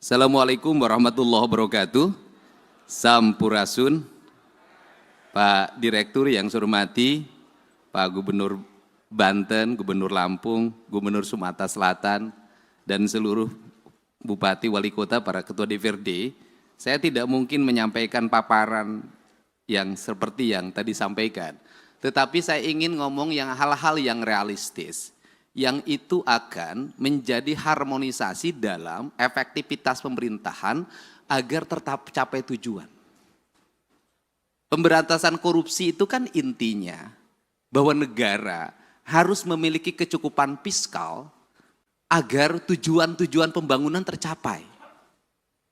Assalamualaikum warahmatullahi wabarakatuh. Sampurasun, Pak Direktur yang saya hormati, Pak Gubernur Banten, Gubernur Lampung, Gubernur Sumatera Selatan, dan seluruh Bupati, Wali Kota, para Ketua DPRD. Saya tidak mungkin menyampaikan paparan yang seperti yang tadi sampaikan. Tetapi saya ingin ngomong yang hal-hal yang realistis, yang itu akan menjadi harmonisasi dalam efektivitas pemerintahan agar tetap capai tujuan. Pemberantasan korupsi itu kan intinya bahwa negara harus memiliki kecukupan fiskal agar tujuan-tujuan pembangunan tercapai.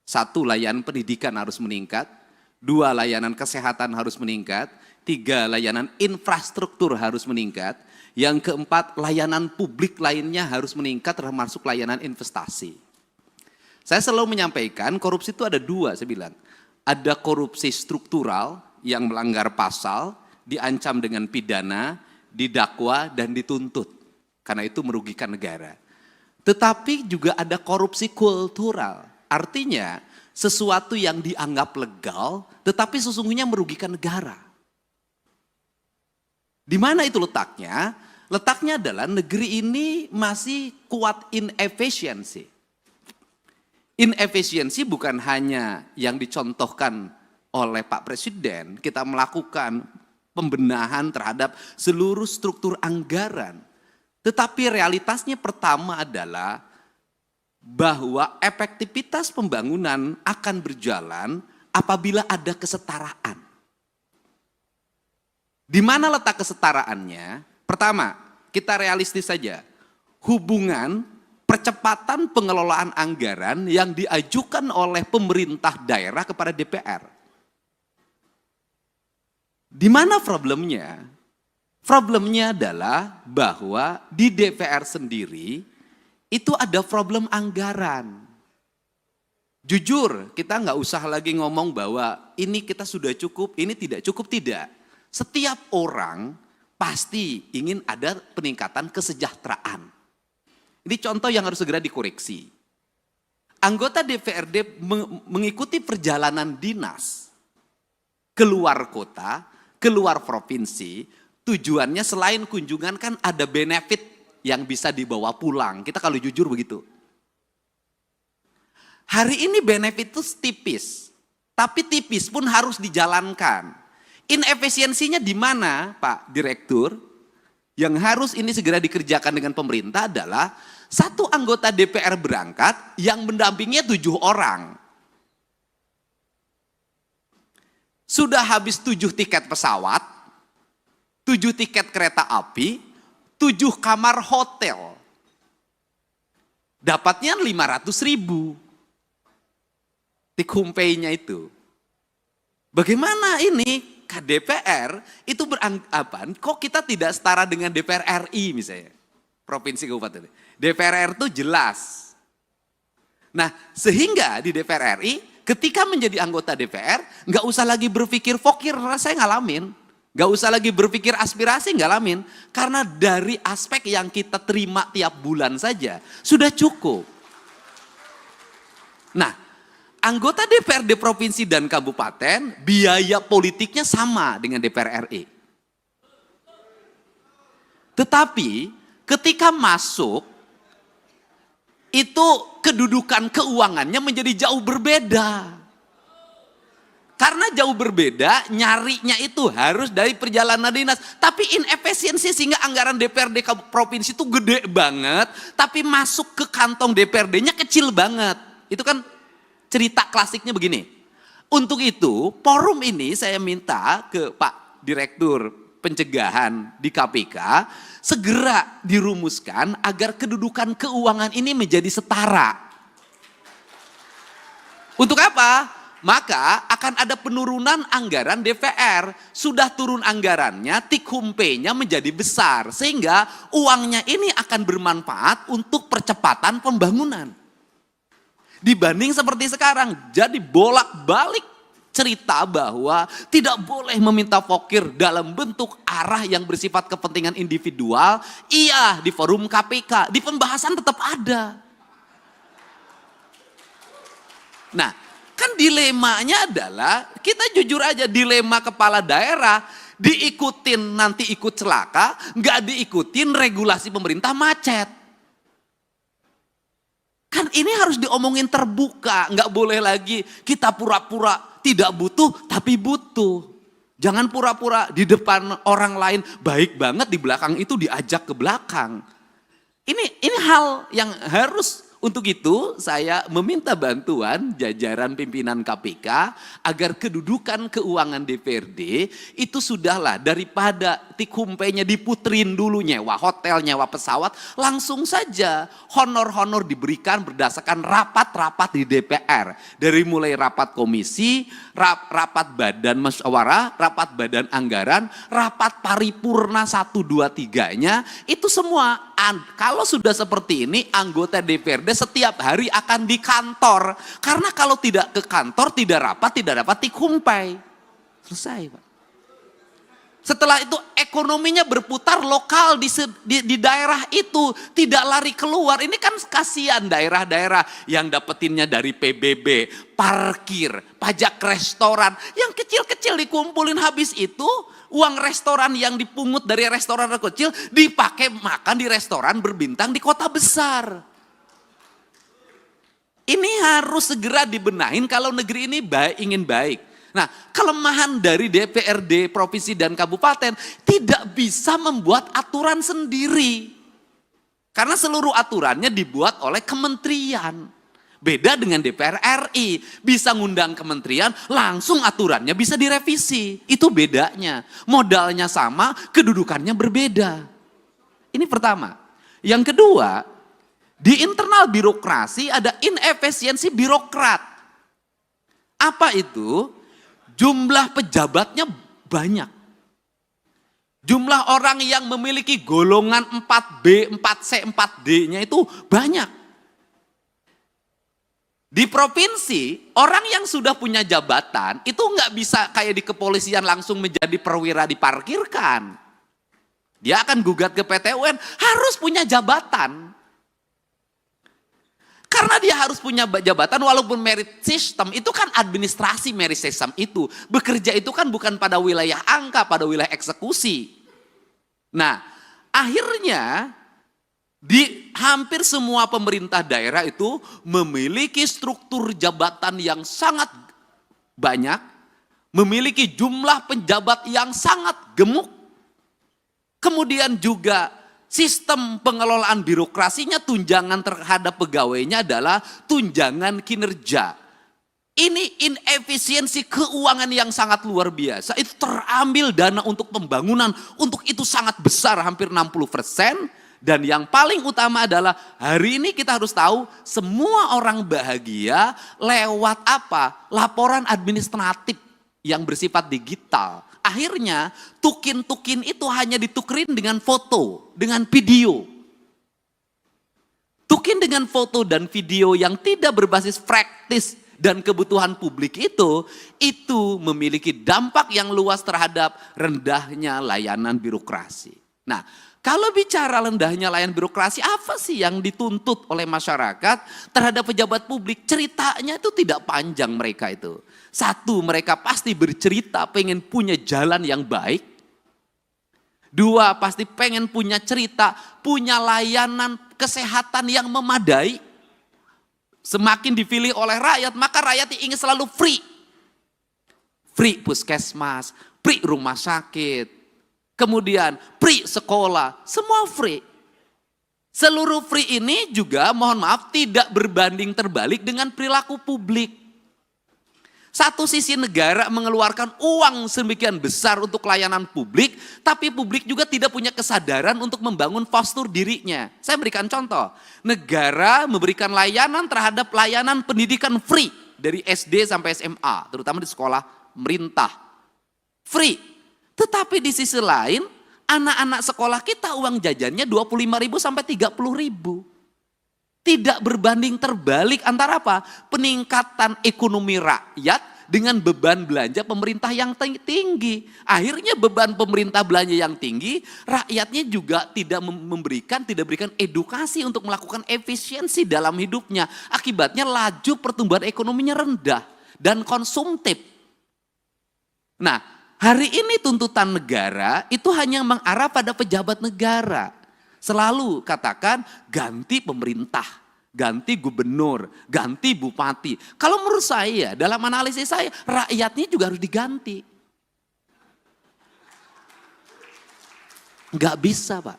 Satu, layanan pendidikan harus meningkat. Dua, layanan kesehatan harus meningkat. Tiga, layanan infrastruktur harus meningkat. Yang keempat, layanan publik lainnya harus meningkat termasuk layanan investasi. Saya selalu menyampaikan korupsi itu ada dua, saya bilang. Ada korupsi struktural yang melanggar pasal, diancam dengan pidana, didakwa dan dituntut. Karena itu merugikan negara. Tetapi juga ada korupsi kultural. Artinya sesuatu yang dianggap legal tetapi sesungguhnya merugikan negara. Di mana itu letaknya? Letaknya adalah negeri ini masih kuat inefisiensi. Inefisiensi bukan hanya yang dicontohkan oleh Pak Presiden, kita melakukan pembenahan terhadap seluruh struktur anggaran. Tetapi realitasnya pertama adalah bahwa efektivitas pembangunan akan berjalan apabila ada kesetaraan. Di mana letak kesetaraannya? Pertama, kita realistis saja. Hubungan percepatan pengelolaan anggaran yang diajukan oleh pemerintah daerah kepada DPR. Di mana problemnya? Problemnya adalah bahwa di DPR sendiri itu ada problem anggaran. Jujur, kita nggak usah lagi ngomong bahwa ini kita sudah cukup, ini tidak cukup, tidak. Setiap orang pasti ingin ada peningkatan kesejahteraan. Ini contoh yang harus segera dikoreksi. Anggota DPRD mengikuti perjalanan dinas keluar kota, keluar provinsi, tujuannya selain kunjungan kan ada benefit yang bisa dibawa pulang. Kita kalau jujur begitu. Hari ini benefit itu tipis, tapi tipis pun harus dijalankan. Inefisiensinya di mana, Pak Direktur? Yang harus ini segera dikerjakan dengan pemerintah adalah satu anggota DPR berangkat yang mendampinginya 7 orang. Sudah habis 7 tiket pesawat, 7 tiket kereta api, 7 kamar hotel. Dapatnya 500.000. Take-home pay-nya itu. Bagaimana ini? DPR itu beranggapan kok kita tidak setara dengan DPR RI misalnya. Provinsi Kabupaten. DPR RI itu jelas. Nah sehingga di DPR RI ketika menjadi anggota DPR nggak usah lagi berpikir fokir, saya ngalamin. Nggak usah lagi berpikir aspirasi, ngalamin. Karena dari aspek yang kita terima tiap bulan saja sudah cukup. Nah anggota DPRD provinsi dan kabupaten, biaya politiknya sama dengan DPR RI. Tetapi ketika masuk, itu kedudukan keuangannya menjadi jauh berbeda. Karena jauh berbeda, nyarinya itu harus dari perjalanan dinas. Tapi inefisiensi sehingga anggaran DPRD provinsi itu gede banget, tapi masuk ke kantong DPRD-nya kecil banget. Itu kan cerita klasiknya begini. Untuk itu, forum ini saya minta ke Pak Direktur Pencegahan di KPK segera dirumuskan agar kedudukan keuangan ini menjadi setara. Untuk apa? Maka akan ada penurunan anggaran DPR. Sudah turun anggarannya, take-home pay-nya menjadi besar. Sehingga uangnya ini akan bermanfaat untuk percepatan pembangunan. Dibanding seperti sekarang, jadi bolak-balik cerita bahwa tidak boleh meminta fokir dalam bentuk arah yang bersifat kepentingan individual. Iya, di forum KPK, di pembahasan tetap ada. Nah, kan dilemanya adalah, kita jujur aja, dilema kepala daerah, diikutin nanti ikut celaka, nggak diikutin regulasi pemerintah macet. Kan ini harus diomongin terbuka, nggak boleh lagi kita pura-pura tidak butuh tapi butuh. Jangan pura-pura di depan orang lain baik banget, di belakang itu diajak ke belakang. Ini hal yang harus. Untuk itu saya meminta bantuan jajaran pimpinan KPK agar kedudukan keuangan DPRD itu sudahlah, daripada tikumpenya diputrin dulu, nyewa hotel, nyewa pesawat, langsung saja honor-honor diberikan berdasarkan rapat-rapat di DPR. Dari mulai rapat komisi, rapat badan musyawarah, rapat badan anggaran, rapat paripurna 1, 2, 3-nya, itu semua. Kalau sudah seperti ini, anggota DPRD setiap hari akan di kantor. Karena kalau tidak ke kantor, tidak dapat tikumpai. Selesai, Pak. Setelah itu ekonominya berputar lokal di daerah itu, tidak lari keluar. Ini kan kasihan daerah-daerah yang dapetinnya dari PBB, parkir, pajak restoran. Yang kecil-kecil dikumpulin, habis itu uang restoran yang dipungut dari restoran kecil dipakai makan di restoran berbintang di kota besar. Ini harus segera dibenahin kalau negeri ini ingin baik. Nah, kelemahan dari DPRD, provinsi dan kabupaten tidak bisa membuat aturan sendiri. Karena seluruh aturannya dibuat oleh kementerian. Beda dengan DPR RI, bisa ngundang kementerian, langsung aturannya bisa direvisi. Itu bedanya. Modalnya sama, kedudukannya berbeda. Ini pertama. Yang kedua, di internal birokrasi ada inefisiensi birokrat. Apa itu? Jumlah pejabatnya banyak. Jumlah orang yang memiliki golongan 4B, 4C, 4D-nya itu banyak. Di provinsi, orang yang sudah punya jabatan itu nggak bisa kayak di kepolisian langsung menjadi perwira diparkirkan. Dia akan gugat ke PT UN, harus punya jabatan. Karena dia harus punya jabatan, walaupun merit system, itu kan administrasi merit system itu. Bekerja itu kan bukan pada wilayah angka, pada wilayah eksekusi. Nah, akhirnya di hampir semua pemerintah daerah itu memiliki struktur jabatan yang sangat banyak, memiliki jumlah penjabat yang sangat gemuk, kemudian juga sistem pengelolaan birokrasinya, tunjangan terhadap pegawainya adalah tunjangan kinerja. Ini inefisiensi keuangan yang sangat luar biasa. Itu terambil dana untuk pembangunan, untuk itu sangat besar, hampir 60%. Dan yang paling utama adalah hari ini kita harus tahu semua orang bahagia lewat apa? Laporan administratif yang bersifat digital. Akhirnya tukin-tukin itu hanya ditukerin dengan foto, dengan video. Tukin dengan foto dan video yang tidak berbasis praktis dan kebutuhan publik itu memiliki dampak yang luas terhadap rendahnya layanan birokrasi. Nah, kalau bicara rendahnya layanan birokrasi, apa sih yang dituntut oleh masyarakat terhadap pejabat publik? Ceritanya itu tidak panjang mereka itu. Satu, mereka pasti bercerita pengen punya jalan yang baik. Dua, pasti pengen punya cerita, punya layanan kesehatan yang memadai. Semakin dipilih oleh rakyat, maka rakyat ingin selalu free. Free puskesmas, free rumah sakit. Kemudian free sekolah, semua free. Seluruh free ini juga mohon maaf tidak berbanding terbalik dengan perilaku publik. Satu sisi negara mengeluarkan uang sedemikian besar untuk layanan publik, tapi publik juga tidak punya kesadaran untuk membangun postur dirinya. Saya berikan contoh, negara memberikan layanan terhadap layanan pendidikan free dari SD sampai SMA, terutama di sekolah pemerintah. Free. Tetapi di sisi lain, anak-anak sekolah kita uang jajannya 25.000 sampai 30.000. Tidak berbanding terbalik antara apa? Peningkatan ekonomi rakyat dengan beban belanja pemerintah yang tinggi. Akhirnya beban pemerintah belanja yang tinggi, rakyatnya juga tidak berikan edukasi untuk melakukan efisiensi dalam hidupnya. Akibatnya laju pertumbuhan ekonominya rendah dan konsumtif. Nah, hari ini tuntutan negara itu hanya mengarah pada pejabat negara. Selalu katakan ganti pemerintah, ganti gubernur, ganti bupati. Kalau menurut saya, dalam analisis saya, rakyatnya juga harus diganti. Enggak bisa, Pak.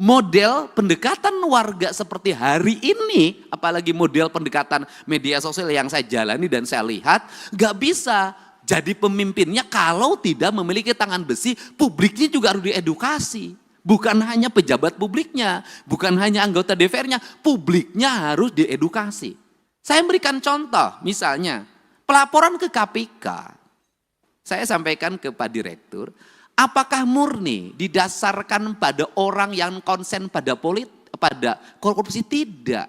Model pendekatan warga seperti hari ini, apalagi model pendekatan media sosial yang saya jalani dan saya lihat, enggak bisa jadi pemimpinnya kalau tidak memiliki tangan besi. Publiknya juga harus diedukasi. Bukan hanya pejabat publiknya, bukan hanya anggota DPR-nya, publiknya harus diedukasi. Saya memberikan contoh, misalnya pelaporan ke KPK. Saya sampaikan ke Pak Direktur, apakah murni didasarkan pada orang yang konsen pada korupsi? Tidak.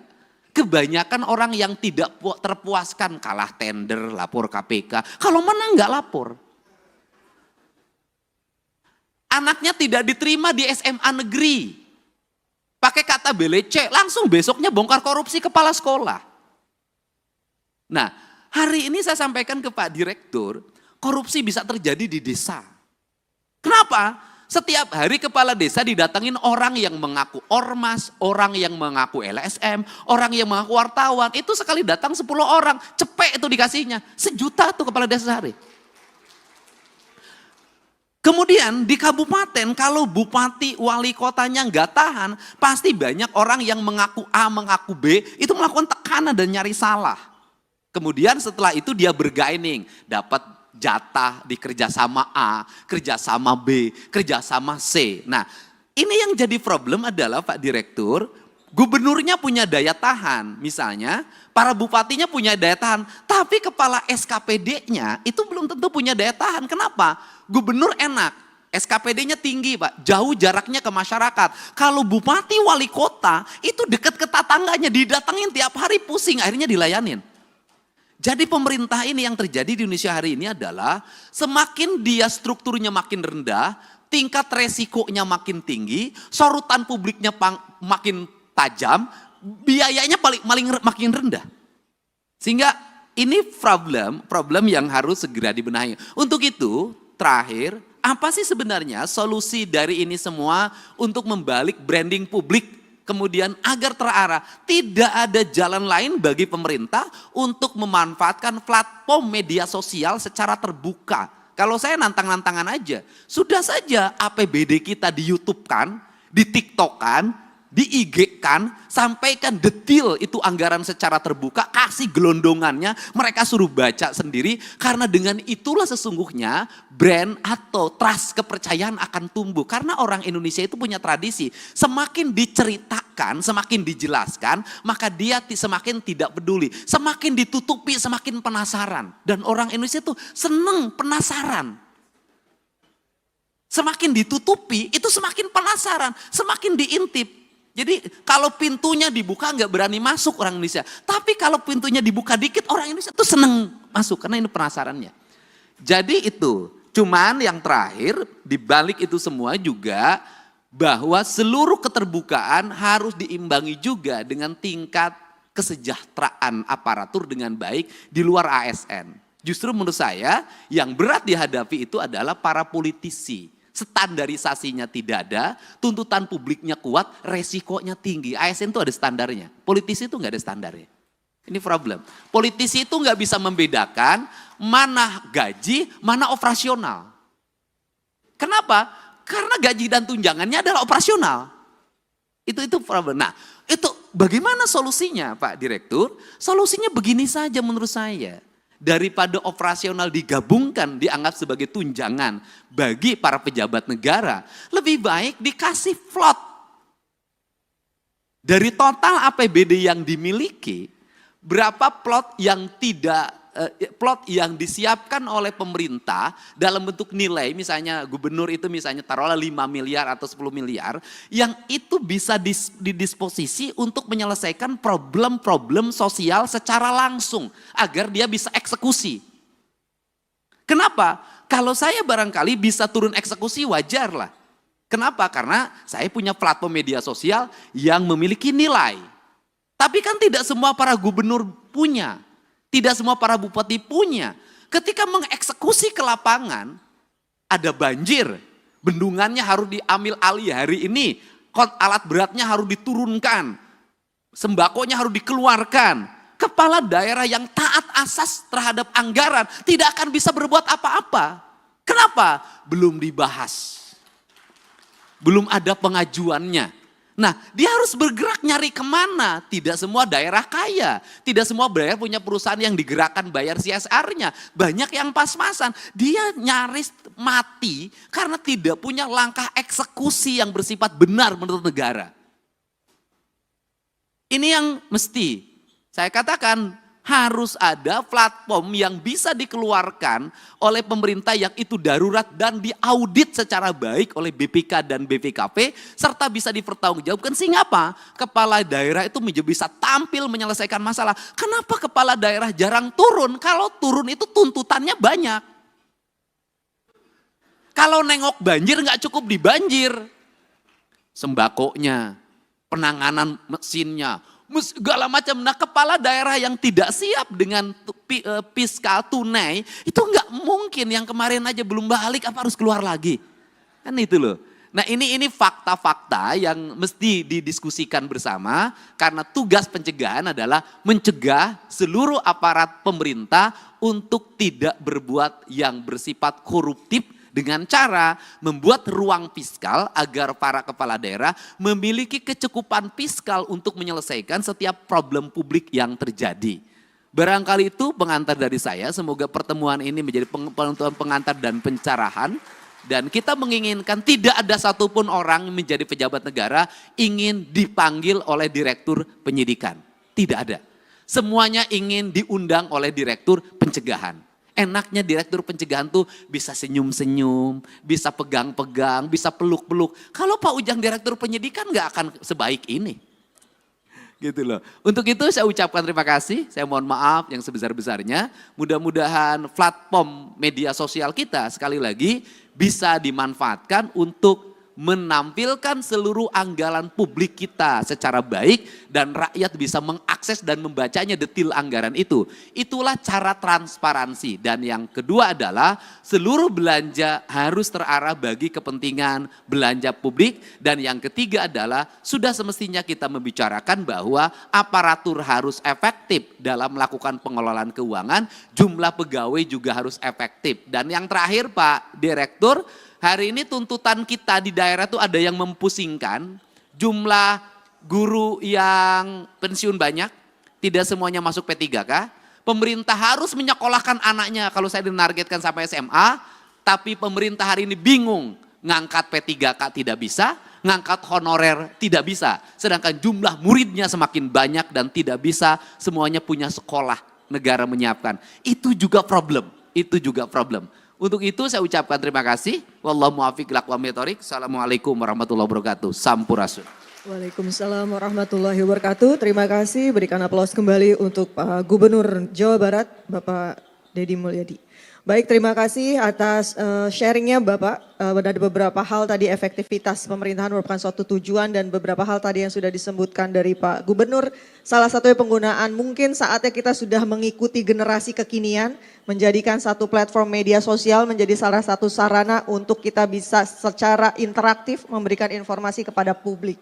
Kebanyakan orang yang tidak terpuaskan, kalah tender, lapor KPK. Kalau menang nggak lapor. Anaknya tidak diterima di SMA negeri. Pakai kata belece, langsung besoknya bongkar korupsi kepala sekolah. Nah, hari ini saya sampaikan ke Pak Direktur, korupsi bisa terjadi di desa. Kenapa? Setiap hari kepala desa didatengin orang yang mengaku ormas, orang yang mengaku LSM, orang yang mengaku wartawan. Itu sekali datang 10 orang, cepet itu dikasihnya. 1 juta tuh kepala desa sehari. Kemudian di kabupaten kalau bupati wali kotanya nggak tahan, pasti banyak orang yang mengaku A, mengaku B, itu melakukan tekanan dan nyari salah. Kemudian setelah itu dia bergaining, dapat jatah di kerjasama A, kerjasama B, kerjasama C. Nah, ini yang jadi problem adalah Pak Direktur, gubernurnya punya daya tahan, misalnya para bupatinya punya daya tahan, tapi kepala SKPD-nya itu belum tentu punya daya tahan. Kenapa? Gubernur enak, SKPD-nya tinggi Pak, jauh jaraknya ke masyarakat. Kalau bupati wali kota itu dekat ke tetangganya, didatengin tiap hari pusing, akhirnya dilayanin. Jadi pemerintah ini yang terjadi di Indonesia hari ini adalah semakin dia strukturnya makin rendah, tingkat resikonya makin tinggi, sorotan publiknya makin tajam, biayanya makin rendah. Sehingga ini problem yang harus segera dibenahi. Untuk itu, terakhir, apa sih sebenarnya solusi dari ini semua untuk membalik branding publik kemudian agar terarah? Tidak ada jalan lain bagi pemerintah untuk memanfaatkan platform media sosial secara terbuka. Kalau saya nantang-nantangan aja, sudah saja APBD kita di YouTube kan, di TikTok kan, di IG kan, sampaikan detail itu anggaran secara terbuka, kasih gelondongannya, mereka suruh baca sendiri, karena dengan itulah sesungguhnya brand atau trust kepercayaan akan tumbuh. Karena orang Indonesia itu punya tradisi, semakin diceritakan, semakin dijelaskan, maka dia semakin tidak peduli, semakin ditutupi, semakin penasaran. Dan orang Indonesia itu seneng penasaran. Semakin ditutupi, itu semakin penasaran, semakin diintip. Jadi kalau pintunya dibuka nggak berani masuk orang Indonesia. Tapi kalau pintunya dibuka dikit orang Indonesia tuh seneng masuk karena ini penasarannya. Jadi itu, cuman yang terakhir dibalik itu semua juga bahwa seluruh keterbukaan harus diimbangi juga dengan tingkat kesejahteraan aparatur dengan baik di luar ASN. Justru menurut saya yang berat dihadapi itu adalah para politisi. Standarisasinya tidak ada, tuntutan publiknya kuat, resikonya tinggi. ASN itu ada standarnya, politisi itu nggak ada standarnya. Ini problem. Politisi itu nggak bisa membedakan mana gaji, mana operasional. Kenapa? Karena gaji dan tunjangannya adalah operasional. Itu problem. Nah, itu bagaimana solusinya Pak Direktur? Solusinya begini saja menurut saya. Daripada operasional digabungkan, dianggap sebagai tunjangan bagi para pejabat negara, lebih baik dikasih float. Dari total APBD yang dimiliki, berapa plot yang disiapkan oleh pemerintah dalam bentuk nilai, misalnya gubernur itu misalnya taruhlah 5 miliar atau 10 miliar, yang itu bisa didisposisi untuk menyelesaikan problem-problem sosial secara langsung, agar dia bisa eksekusi. Kenapa? Kalau saya barangkali bisa turun eksekusi wajar lah. Kenapa? Karena saya punya platform media sosial yang memiliki nilai. Tapi kan tidak semua para gubernur punya. Tidak semua para bupati punya. Ketika mengeksekusi ke lapangan, ada banjir. Bendungannya harus diambil alih hari ini. Alat beratnya harus diturunkan. Sembakonya harus dikeluarkan. Kepala daerah yang taat asas terhadap anggaran tidak akan bisa berbuat apa-apa. Kenapa? Belum dibahas. Belum ada pengajuannya. Nah, dia harus bergerak nyari kemana. Tidak semua daerah kaya. Tidak semua daerah punya perusahaan yang digerakkan bayar CSR-nya. Banyak yang pas-pasan. Dia nyaris mati karena tidak punya langkah eksekusi yang bersifat benar menurut negara. Ini yang mesti saya katakan harus ada platform yang bisa dikeluarkan oleh pemerintah yang itu darurat dan diaudit secara baik oleh BPK dan BPKP serta bisa dipertanggungjawabkan sehingga apa? Kepala daerah itu bisa tampil menyelesaikan masalah. Kenapa kepala daerah jarang turun? Kalau turun itu tuntutannya banyak. Kalau nengok banjir nggak cukup di banjir. Sembakonya, penanganan mesinnya, segala macam. Nah, kepala daerah yang tidak siap dengan fiskal tunai itu nggak mungkin. Yang kemarin aja belum balik apa harus keluar lagi, kan itu loh. Nah, ini fakta-fakta yang mesti didiskusikan bersama karena tugas pencegahan adalah mencegah seluruh aparat pemerintah untuk tidak berbuat yang bersifat koruptif dengan cara membuat ruang fiskal agar para kepala daerah memiliki kecukupan fiskal untuk menyelesaikan setiap problem publik yang terjadi. Barangkali itu pengantar dari saya, semoga pertemuan ini menjadi pengantar dan pencerahan. Dan kita menginginkan tidak ada satupun orang yang menjadi pejabat negara ingin dipanggil oleh direktur penyidikan. Tidak ada. Semuanya ingin diundang oleh direktur pencegahan. Enaknya direktur pencegahan tuh bisa senyum-senyum, bisa pegang-pegang, bisa peluk-peluk. Kalau Pak Ujang direktur penyidikan nggak akan sebaik ini. Gitu loh. Untuk itu saya ucapkan terima kasih, saya mohon maaf yang sebesar-besarnya. Mudah-mudahan platform media sosial kita sekali lagi bisa dimanfaatkan untuk menampilkan seluruh anggaran publik kita secara baik dan rakyat bisa mengakses dan membacanya detail anggaran itu. Itulah cara transparansi. Dan yang kedua adalah seluruh belanja harus terarah bagi kepentingan belanja publik. Dan yang ketiga adalah sudah semestinya kita membicarakan bahwa aparatur harus efektif dalam melakukan pengelolaan keuangan, jumlah pegawai juga harus efektif. Dan yang terakhir Pak Direktur, hari ini tuntutan kita di daerah tuh ada yang mempusingkan, jumlah guru yang pensiun banyak, tidak semuanya masuk P3K. Pemerintah harus menyekolahkan anaknya kalau saya dinargetkan sampai SMA, tapi pemerintah hari ini bingung, ngangkat P3K tidak bisa, ngangkat honorer tidak bisa. Sedangkan jumlah muridnya semakin banyak dan tidak bisa semuanya punya sekolah negara menyiapkan. Itu juga problem, itu juga problem. Untuk itu saya ucapkan terima kasih. Wallahu muwaffiq ila aqwamit thoriq. Assalamualaikum warahmatullahi wabarakatuh. Sampurasun. Waalaikumsalam warahmatullahi wabarakatuh. Terima kasih. Berikan aplaus kembali untuk Pak Gubernur Jawa Barat, Bapak Deddy Mulyadi. Baik, terima kasih atas sharingnya Bapak. Ada beberapa hal tadi efektivitas pemerintahan merupakan suatu tujuan dan beberapa hal tadi yang sudah disebutkan dari Pak Gubernur. Salah satunya penggunaan mungkin saatnya kita sudah mengikuti generasi kekinian, menjadikan satu platform media sosial menjadi salah satu sarana untuk kita bisa secara interaktif memberikan informasi kepada publik.